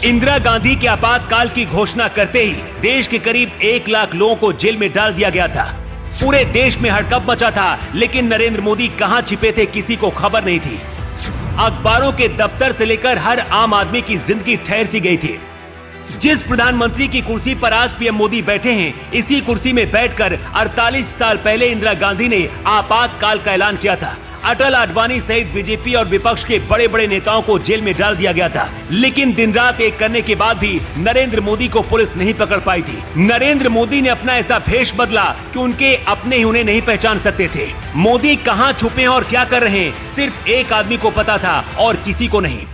इंदिरा गांधी के आपातकाल की घोषणा करते ही देश के करीब 1 लाख लोगों को जेल में डाल दिया गया था। पूरे देश में हड़कंप मचा था, लेकिन नरेंद्र मोदी कहां छिपे थे किसी को खबर नहीं थी। अखबारों के दफ्तर से लेकर हर आम आदमी की जिंदगी ठहर सी गई थी। जिस प्रधानमंत्री की कुर्सी पर आज पीएम मोदी बैठे हैं, इसी कुर्सी में बैठकर 48 साल पहले इंदिरा गांधी ने आपातकाल का ऐलान किया था। अटल, आडवाणी सहित बीजेपी और विपक्ष के बड़े बड़े नेताओं को जेल में डाल दिया गया था, लेकिन दिन रात एक करने के बाद भी नरेंद्र मोदी को पुलिस नहीं पकड़ पाई थी। नरेंद्र मोदी ने अपना ऐसा भेष बदला कि उनके अपने ही उन्हें नहीं पहचान सकते थे। मोदी कहां छुपे हैं और क्या कर रहे हैं, सिर्फ एक आदमी को पता था और किसी को नहीं।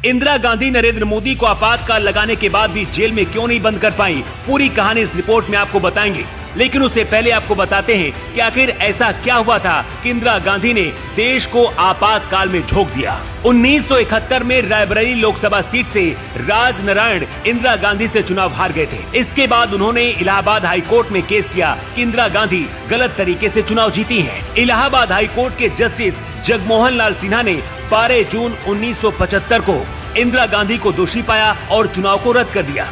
इंदिरा गांधी नरेंद्र मोदी को आपातकाल लगाने के बाद भी जेल में क्यों नहीं बंद कर पाई, पूरी कहानी इस रिपोर्ट में आपको बताएंगे। लेकिन उससे पहले आपको बताते हैं कि आखिर ऐसा क्या हुआ था कि इंदिरा गांधी ने देश को आपातकाल में झोंक दिया। 1971 में रायबरेली लोकसभा सीट से राज नारायण इंदिरा गांधी से चुनाव हार गए थे। इसके बाद उन्होंने इलाहाबाद हाई कोर्ट में केस किया कि इंदिरा गांधी गलत तरीके से चुनाव जीती हैं। इलाहाबाद हाई कोर्ट के जस्टिस जगमोहन लाल सिन्हा ने 12 जून 1975 को इंदिरा गांधी को दोषी पाया और चुनाव को रद्द कर दिया।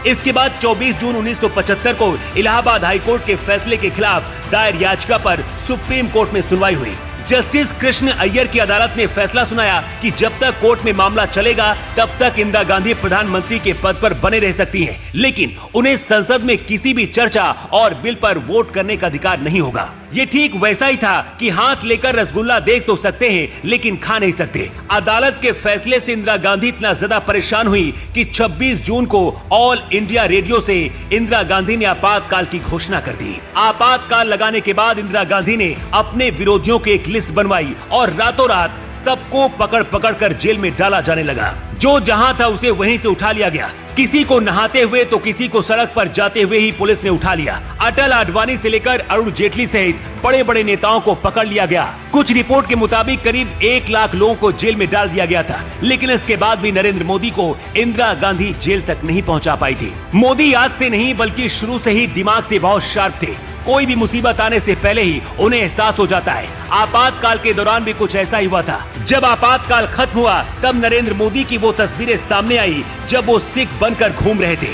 इसके बाद 24 जून 1975 को इलाहाबाद हाई कोर्ट के फैसले के खिलाफ दायर याचिका पर सुप्रीम कोर्ट में सुनवाई हुई। जस्टिस कृष्ण अय्यर की अदालत ने फैसला सुनाया कि जब तक कोर्ट में मामला चलेगा तब तक इंदिरा गांधी प्रधानमंत्री के पद पर बने रह सकती हैं, लेकिन उन्हें संसद में किसी भी चर्चा और बिल पर वोट करने का अधिकार नहीं होगा। ये ठीक वैसा ही था कि हाथ लेकर रसगुल्ला देख तो सकते हैं लेकिन खा नहीं सकते। अदालत के फैसले से इंदिरा गांधी इतना ज्यादा परेशान हुई कि 26 जून को ऑल इंडिया रेडियो से इंदिरा गांधी ने आपातकाल की घोषणा कर दी। आपातकाल लगाने के बाद इंदिरा गांधी ने अपने विरोधियों की एक लिस्ट बनवाई और रातों रात सबको पकड़ पकड़ कर जेल में डाला जाने लगा। जो जहां था उसे वहीं से उठा लिया गया। किसी को नहाते हुए तो किसी को सड़क पर जाते हुए ही पुलिस ने उठा लिया। अटल, आडवाणी से लेकर अरुण जेटली सहित बड़े बड़े नेताओं को पकड़ लिया गया। कुछ रिपोर्ट के मुताबिक करीब 1 लाख लोगों को जेल में डाल दिया गया था, लेकिन इसके बाद भी नरेंद्र मोदी को इंदिरा गांधी जेल तक नहीं पहुंचा पाई थी। मोदी आज से नहीं बल्कि शुरू से ही दिमाग से बहुत शार्प थे। कोई भी मुसीबत आने से पहले ही उन्हें एहसास हो जाता है। आपातकाल के दौरान भी कुछ ऐसा ही हुआ था। जब आपातकाल खत्म हुआ तब नरेंद्र मोदी की वो तस्वीरें सामने आई जब वो सिख बनकर घूम रहे थे।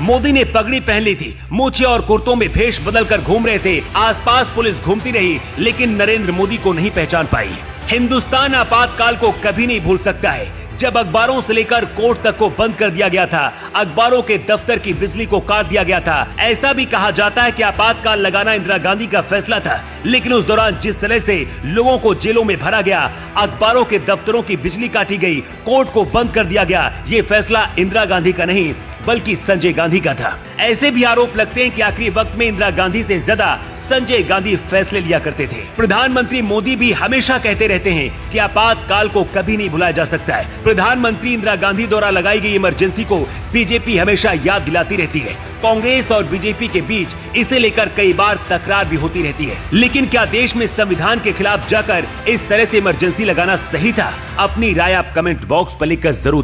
मोदी ने पगड़ी पहन ली थी, मूछें और कुर्तों में भेष बदल कर घूम रहे थे। आसपास पुलिस घूमती रही, लेकिन नरेंद्र मोदी को नहीं पहचान पाई। हिंदुस्तान आपातकाल को कभी नहीं भूल सकता है। जब अखबारों से लेकर कोर्ट तक को बंद कर दिया गया था, अखबारों के दफ्तर की बिजली को काट दिया गया था। ऐसा भी कहा जाता है कि आपातकाल लगाना इंदिरा गांधी का फैसला था, लेकिन उस दौरान जिस तरह से लोगों को जेलों में भरा गया, अखबारों के दफ्तरों की बिजली काटी गई, कोर्ट को बंद कर दिया गया, ये फैसला इंदिरा गांधी का नहीं बल्कि संजय गांधी का था। ऐसे भी आरोप लगते हैं कि आखिरी वक्त में इंदिरा गांधी से ज्यादा संजय गांधी फैसले लिया करते थे। प्रधानमंत्री मोदी भी हमेशा कहते रहते हैं कि आपातकाल को कभी नहीं भुलाया जा सकता है। प्रधानमंत्री इंदिरा गांधी द्वारा लगाई गई इमरजेंसी को बीजेपी हमेशा याद दिलाती रहती है। कांग्रेस और बीजेपी के बीच इसे लेकर कई बार तकरार भी होती रहती है, लेकिन क्या देश में संविधान के खिलाफ जाकर इस तरह से इमरजेंसी लगाना सही था? अपनी राय आप कमेंट बॉक्स पर लिखकर जरूर